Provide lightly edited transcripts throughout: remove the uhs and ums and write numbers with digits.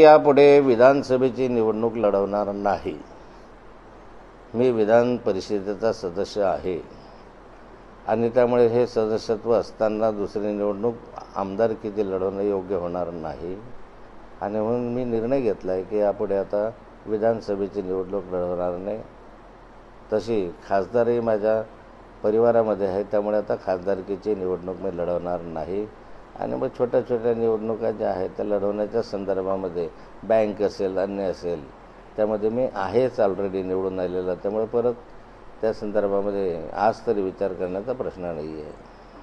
यापुढे विधानसभेची निवडणूक लढवणार नाही. मी विधान परिषदेचा सदस्य आहे आणि त्यामुळे हे सदस्यत्व असताना दुसरी निवडणूक आमदारकीची लढवणं योग्य होणार नाही आणि म्हणून मी निर्णय घेतला आहे की यापुढे आता विधानसभेची निवडणूक लढवणार नाही. तशी खासदारही माझ्या परिवारामध्ये आहे, त्यामुळे आता खासदारकीची निवडणूक मी लढवणार नाही. आणि मग छोट्या छोट्या निवडणुका ज्या आहेत त्या लढवण्याच्या संदर्भामध्ये बँक असेल, अन्य असेल, त्यामध्ये मी आहेच ऑलरेडी निवडून आलेला, त्यामुळे परत त्या संदर्भामध्ये आज तरी विचार करण्याचा प्रश्न नाही आहे.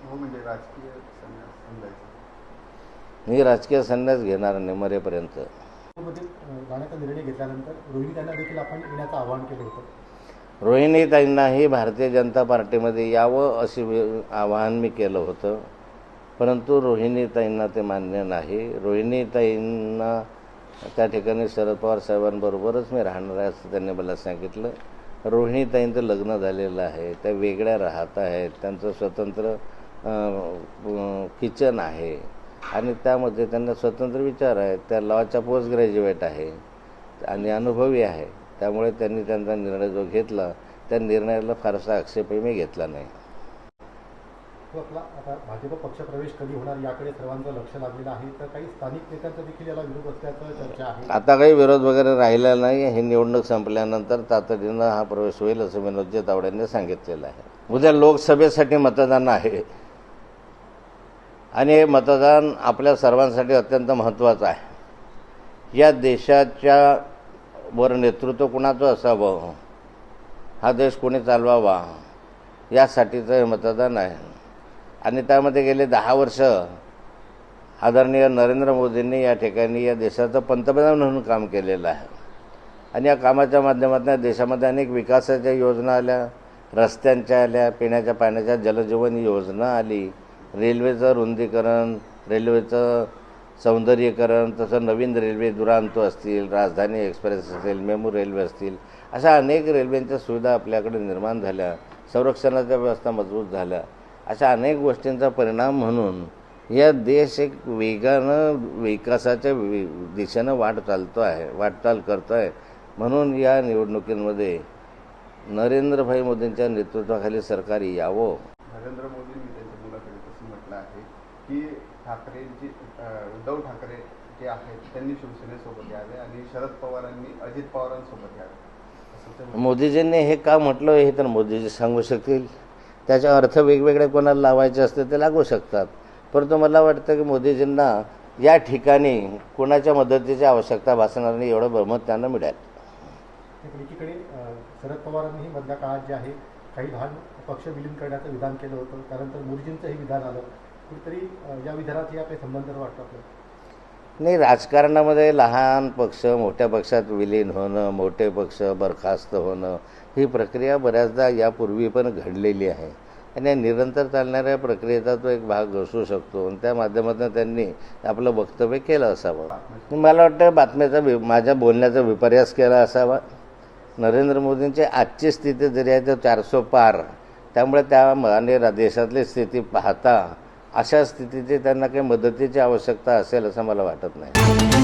म्हणजे राजकीय संन्यास मी राजकीय संन्यास घेणार नाही मरेपर्यंत. जाण्याचा निर्णय घेतल्यानंतर रोहिणीताईंना देखील आपण येण्याचं आवाहन केलं होतं. रोहिणीताईंनाही भारतीय जनता पार्टीमध्ये यावं असे आवाहन मी केलं होतं, परंतु रोहिणीताईंना ते मान्य नाही. रोहिणीताईंना त्या ठिकाणी शरद पवार साहेबांबरोबरच मी राहणार आहे असं त्यांनी मला सांगितलं. रोहिणीताईंचं लग्न झालेलं आहे, त्या वेगळ्या राहत आहेत, त्यांचं स्वतंत्र किचन आहे आणि त्यामध्ये त्यांना स्वतंत्र विचार आहेत. त्या लॉच्या पोस्ट ग्रॅज्युएट आहे आणि अनुभवी आहे, त्यामुळे त्यांनी त्यांचा निर्णय जो घेतला त्या निर्णयाला फारसा आक्षेपही मी घेतला नाही. आपला आता भाजप पक्षप्रवेश कधी होणार याकडे सर्वांचं लक्ष लागलेलं आहे, तर काही स्थानिक नेत्यांचा देखील याला विरोध असल्याचं चर्चा आहे. आता काही विरोध वगैरे राहिला नाही. ही निवडणूक संपल्यानंतर तातडीनं हा प्रवेश होईल असं विनोदजी तावडेंनी सांगितलेलं आहे. उद्या लोकसभेसाठी मतदान आहे आणि हे मतदान आपल्या सर्वांसाठी अत्यंत महत्त्वाचं आहे. या देशाच्या वर नेतृत्व कुणाचं असावं, हा देश कोणी चालवावा, यासाठीचं हे मतदान आहे. आणि त्यामध्ये गेले 10 वर्ष आदरणीय नरेंद्र मोदींनी या ठिकाणी या देशाचं पंतप्रधान म्हणून काम केलेलं आहे आणि या कामाच्या माध्यमातून देशामध्ये अनेक विकासाच्या योजना आल्या, रस्त्यांच्या आल्या, पिण्याच्या पाण्याच्या जलजीवन योजना आली, रेल्वेचं रुंदीकरण, रेल्वेचं सौंदर्यीकरण, तसं नवीन रेल्वे दुरांतो असतील, राजधानी एक्सप्रेस असेल, मेमू रेल्वे असतील, अशा अनेक रेल्वेंच्या सुविधा आपल्याकडे निर्माण झाल्या, संरक्षणाच्या व्यवस्था मजबूत झाल्या. अशा अनेक गोष्टींचा परिणाम म्हणून या देश एक वेगानं विकासाच्या दिशेनं वाटचाल करतो आहे. म्हणून या निवडणुकीमध्ये नरेंद्रभाई मोदींच्या नेतृत्वाखाली सरकार यावं. नरेंद्र मोदींनी त्यांच्या मुलाखतीत असं म्हटलं आहे की उद्धव ठाकरे जे आहेत त्यांनी शिवसेनेसोबत यावे आणि शरद पवारांनी अजित पवारांसोबत यावे. मोदीजींनी हे का म्हटलं हे तर मोदीजी सांगू शकतील. त्याचा अर्थ वेगवेगळे कोणाला लावायचे असते ते लागू शकतात, परंतु मला वाटतं की मोदीजींना या ठिकाणी कोणाच्या मदतीची आवश्यकता भासणार नाही एवढं बहुमत त्यांना मिळालं. एकीकडे शरद पवारांनीही मधल्या काळात जे आहे काही लहान पक्ष विलीन करण्याचं विधान केलं होतं, त्यानंतर मोदीजींचंही विधान आलं. कुठेतरी या विधानात या काही संबंध वाटतं आपल्याला? नाही, राजकारणामध्ये लहान पक्ष मोठ्या पक्षात विलीन होणं, मोठे पक्ष बरखास्त होणं, ही प्रक्रिया बऱ्याचदा यापूर्वी पण घडलेली आहे आणि निरंतर चालणाऱ्या प्रक्रियेचा तो एक भाग असू शकतो आणि त्या माध्यमातून त्यांनी आपलं वक्तव्य केलं असावं. मला वाटतं माझ्या बोलण्याचा विपर्यास केला असावा. नरेंद्र मोदींची आजची स्थिती जरी आहे तर 400 पार, त्यामुळे त्या देशातली स्थिती पाहता अशा स्थितीची त्यांना काही मदतीची आवश्यकता असेल असं मला वाटत नाही.